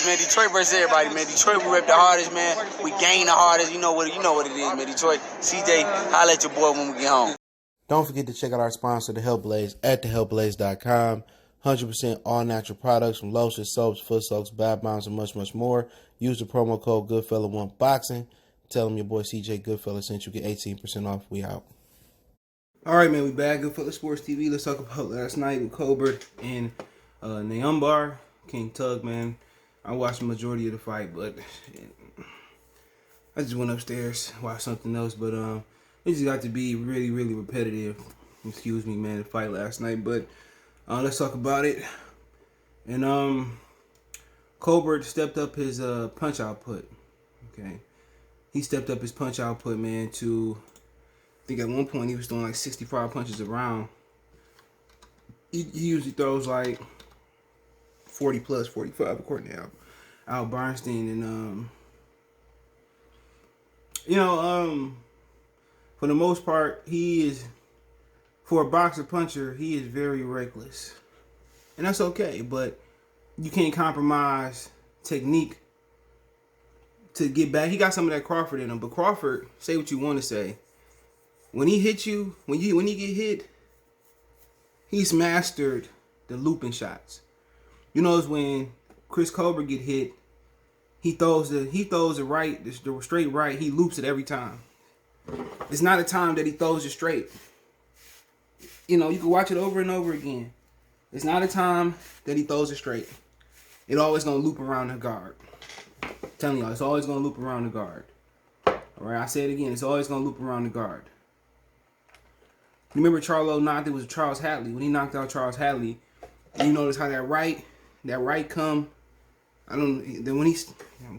man. Detroit versus everybody, man. Detroit, we rep the hardest, man. We gain the hardest. You know what it is, man. Detroit, CJ, holla at your boy when we get home. Don't forget to check out our sponsor, The Health Blaze, at thehealthblaze.com. 100% all natural products from lotions, soaps, foot soaks, bath bombs, and much, much more. Use the promo code Goodfella1Boxing. Tell them your boy CJ Goodfella sent you. Get 18% off. We out. All right, man. We back. Goodfella Sports TV. Let's talk about last night with Colbert and Nyambayar. King Tug, man. I watched the majority of the fight, but I just went upstairs, watched something else. But it just got to be really, really repetitive. Excuse me, man, the fight last night. But let's talk about it. And Colbert stepped up his punch output. Okay, he stepped up his punch output, man. To I think at one point he was throwing like 65 punches a round. He usually throws like 40 plus, 45 according to Al Bernstein. And for the most part, he is, for a boxer puncher, he is very reckless. And that's okay, but you can't compromise technique to get back. He got some of that Crawford in him, but Crawford, say what you want to say, when he hit you, when you get hit, he's mastered the looping shots. You know, it's when Chris Colbert get hit, he throws the right, the straight right, he loops it every time. It's not a time that he throws it straight. You know, you can watch it over and over again. It's not a time that he throws it straight. It's always going to loop around the guard. I'm telling y'all, it's always going to loop around the guard. All right, I say it again. It's always going to loop around the guard. You remember Charlo knocked it was Charles Hadley. When he knocked out Charles Hadley, you notice how that right come. I'm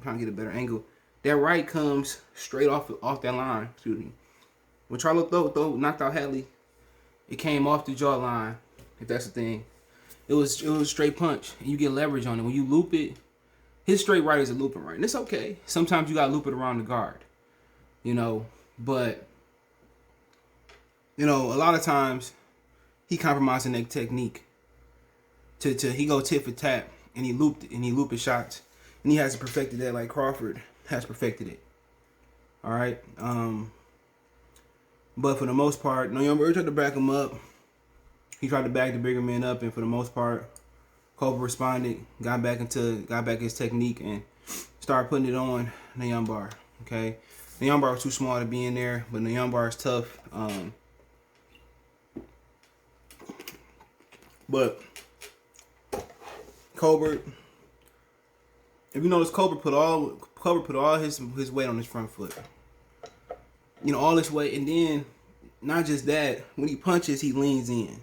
trying to get a better angle. That right comes straight off that line. Excuse me. When Charlo knocked out Hadley, it came off the jaw line. If that's the thing, it was a straight punch, and you get leverage on it. When you loop it, his straight right is a looping right, and it's okay. Sometimes you gotta loop it around the guard, but a lot of times he compromising that technique. He go tit for tat, and he looped his shots, and he hasn't perfected that like Crawford has perfected it. All right, but for the most part, Nyambayar tried to back him up. He tried to back the bigger man up, and for the most part, Colbert responded, got back his technique, and started putting it on Nyambayar. Okay, Nyambayar was too small to be in there, but Nyambayar is tough. But Colbert, if you notice, Colbert put all his weight on his front foot. All his weight, and then not just that, when he punches, he leans in.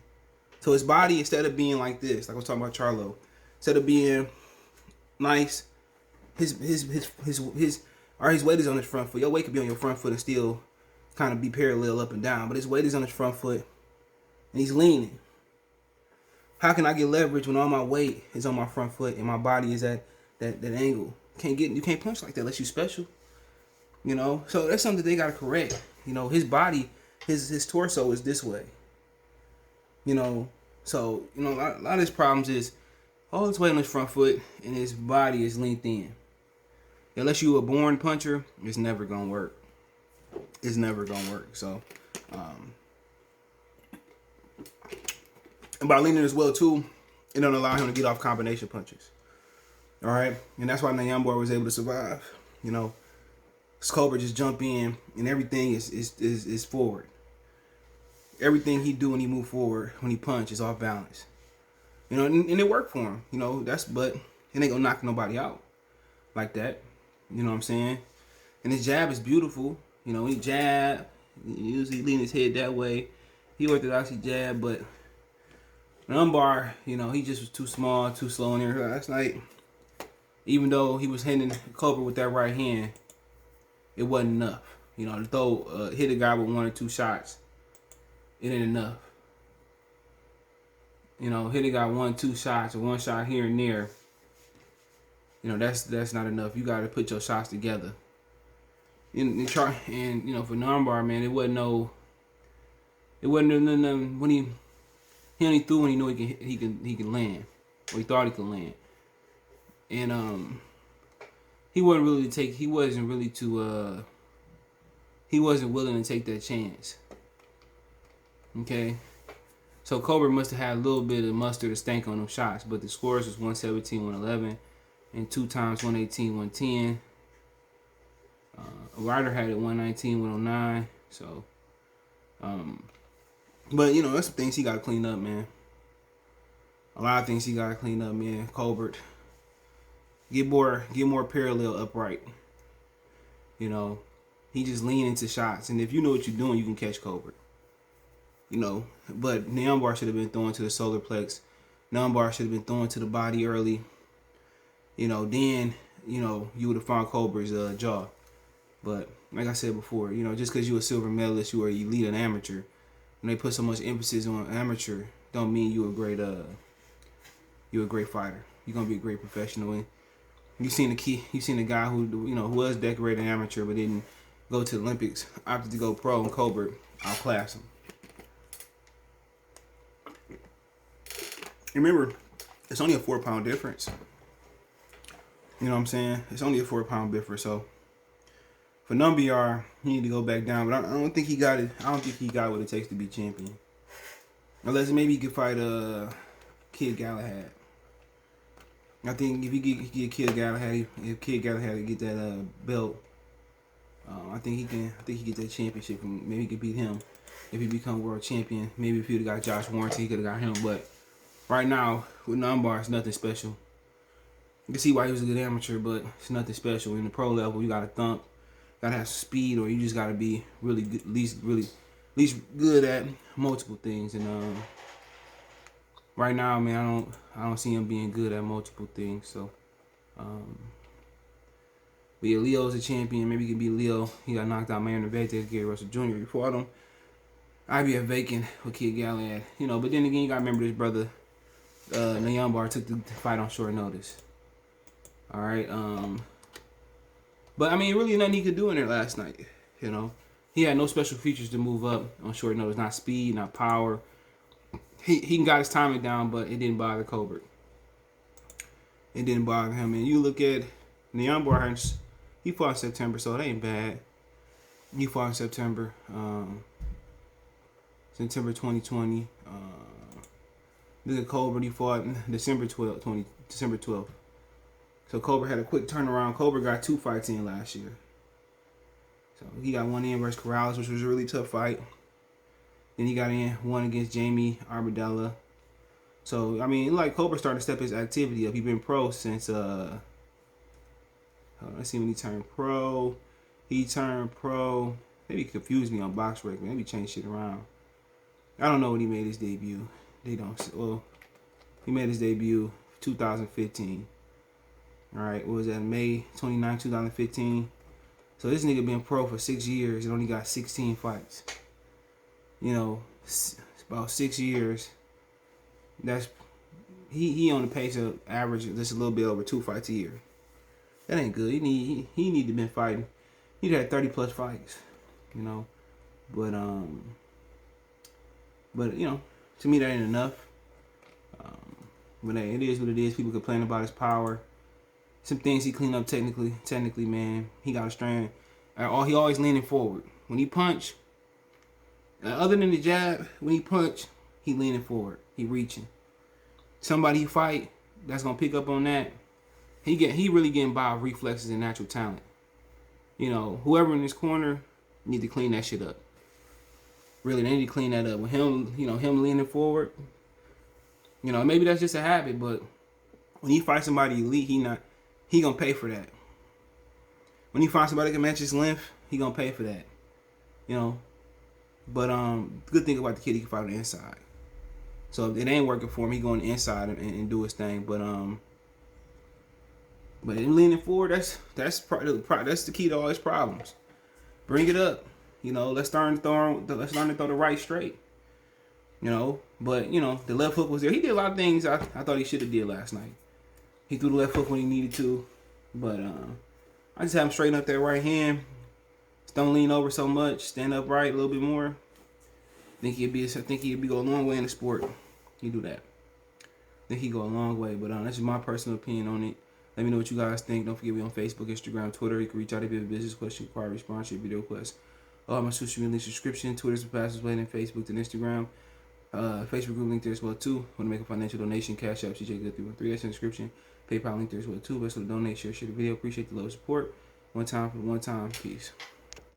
So his body, instead of being like this, like I was talking about Charlo, instead of being nice, his weight is on his front foot. Your weight could be on your front foot and still kind of be parallel up and down, but his weight is on his front foot, and he's leaning. How can I get leverage when all my weight is on my front foot and my body is at that angle? You can't punch like that unless you special. So that's something they gotta correct. His body, his torso is this way. So a lot of his problems is all his weight on his front foot and his body is leaned in. Unless you a born puncher, it's never gonna work. It's never gonna work. So, and by leaning as well too, it don't allow him to get off combination punches. All right, and that's why Nyambayar was able to survive. Colbert just jump in and everything is forward. Everything he do when he move forward, when he punch, is off balance. And it worked for him. But it ain't gonna knock nobody out like that. You know what I'm saying? And his jab is beautiful. He jab, he usually lean his head that way. He orthodoxy jab, but Nyambayar, he just was too small, too slow in there last night. Even though he was hitting Colbert with that right hand, it wasn't enough. To hit a guy with 1 or 2 shots, it ain't enough. Hit a guy 1, 2 shots, or 1 shot here and there. That's not enough. You got to put your shots together. And for Nyambayar, man, it wasn't nothing when he only threw when he knew he can land, or he thought he could land. And he wasn't willing to take that chance. Okay. So Colbert must have had a little bit of mustard or stank on them shots, but the scores was 117, 111, and 2 times 118, 110. Ryder had it 119, 109. So, but you know, that's some things he got to clean up, man. A lot of things he got to clean up, man. Colbert, get more parallel upright. You know, he just lean into shots, and if you know what you're doing, you can catch Colbert. You know, but Nyambayar should have been throwing to the solar plex. Nyambayar should have been throwing to the body early. You know, then, you know, you would have found Colbert's jaw. But like I said before, you know, just because you're a silver medalist, you are elite and amateur, and they put so much emphasis on amateur, don't mean you're a great fighter. You're gonna be a great professional. And you seen the guy who, you know, who was decorated amateur but didn't go to the Olympics, opted to go pro, and Colbert outclassed him. Remember, it's only a 4-pound difference. You know what I'm saying? It's only a 4-pound difference. So for Nyambayar, he need to go back down. But I don't think he got it. I don't think he got what it takes to be champion. Unless maybe he could fight Kid Galahad. I think if he get Kid Galahad, if Kid Galahad get that belt, I think he can. I think he get that championship. And maybe he could beat him if he become world champion. Maybe if he'd have got Josh Warrington, he could have got him. But right now, with Nyambayar, it's nothing special. You can see why he was a good amateur, but it's nothing special. In the pro level, you gotta thump, gotta have speed, or you just gotta be really good, at least good at multiple things. And right now, man, I don't see him being good at multiple things. So, but yeah, Leo's a champion. Maybe he can beat Leo. He got knocked out Mayor Nevete, Gary Russell Jr. He fought him. I'd be a vacant with Kid Galahad, you know. But then again, you gotta remember this brother. Nyambayar took the fight on short notice. All right. But I mean, really nothing he could do in there last night. You know, he had no special features to move up on short notice. Not speed, not power. He got his timing down, but it didn't bother Colbert. It didn't bother him. And you look at Nyambayar, he fought in September, so it ain't bad. He fought in September. September 2020. Look at Colbert. He fought December 12th. So Colbert had a quick turnaround. Colbert got 2 fights in last year. So he got one in versus Corrales, which was a really tough fight. Then he got in one against Jamie Arbadella. So I mean, like Colbert started to step his activity up. He been pro since let's see when he turned pro. He turned pro. Maybe he confused me on box rec. Maybe change shit around. I don't know when he made his debut. They don't. Well, he made his debut 2015. All right, what was that? May 29, 2015. So this nigga been pro for 6 years and only got 16 fights. You know, it's about 6 years. That's he on the pace of average just a little bit over 2 fights a year. That ain't good. He need to been fighting. He'd had 30 plus fights. You know, but you know, to me that ain't enough. But hey, it is what it is. People complain about his power. Some things he cleaned up technically, man. He got a strand. He always leaning forward. When he punch, other than the jab, when he punch, he leaning forward. He reaching. Somebody he fight that's gonna pick up on that. He really getting by with reflexes and natural talent. You know, whoever in this corner need to clean that shit up. Really, they need to clean that up. With him, you know, him leaning forward. You know, maybe that's just a habit, but when he fights somebody elite, he gonna pay for that. When he finds somebody that can match his length, he gonna pay for that. You know. But good thing about the kid, he can fight on the inside. So if it ain't working for him, he go on the inside and do his thing. But him leaning forward, that's the key to all his problems. Bring it up. You know, let's learn to throw the right straight. You know, but you know, the left hook was there. He did a lot of things I thought he should have did last night. He threw the left hook when he needed to, but I just have him straighten up that right hand. Just don't lean over so much. Stand up right a little bit more. I think he'd go a long way in the sport. He do that. I think he go a long way, but that's just my personal opinion on it. Let me know what you guys think. Don't forget we on Facebook, Instagram, Twitter. You can reach out if you have a business question, inquiry, sponsorship, video request. All my social media subscription. Twitter's the fastest way, and Facebook and Instagram. Facebook group link there as well too. Want to make a financial donation? Cash App CJ313. That's in the description. PayPal link there as well too. Best of the donate, share the video. Appreciate the love, support. One time for the one time. Peace.